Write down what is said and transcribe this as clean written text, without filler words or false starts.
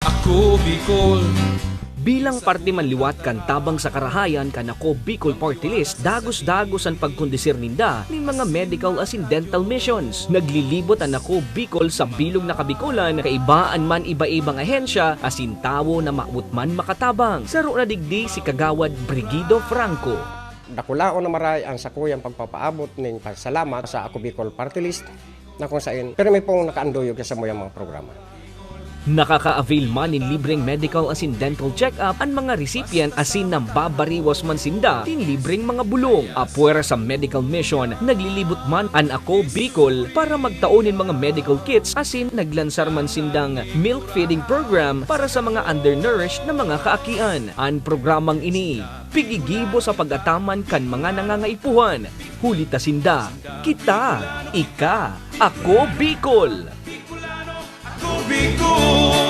Ako Bicol. Bilang parte manliwat kan tabang sa karahayan kan ako Bicol Party List, dagos-dagos ang pagkondisir ninda nin mga medical as in dental missions. Naglilibot ang ako Bicol sa bilog na kabikulan, kaibaan man iba-ibang ahensya, asin tawo na maut man makatabang. Saro na digdi si Kagawad Brigido Franco. Dakulao na maray ang sakuyang pagpapaabot ning pasalamat sa Ako Bicol Party List na kung saan pero may pong nakaanduyog sa mga programa. Nakaka-avail man in libreng medical as in dental check-up ang mga recipient asin ng babariwas man sinda in libreng mga bulong. Apuera sa medical mission, naglilibot man an Ako Bicol para magtaonin mga medical kits asin naglansar man sindang milk feeding program para sa mga undernourished na mga kaakian. Ang programang ini, pigigibo sa pag-ataman kan mga nangangaipuhan. Hulita sinda, kita, ika, Ako Bicol. Ako Bicol.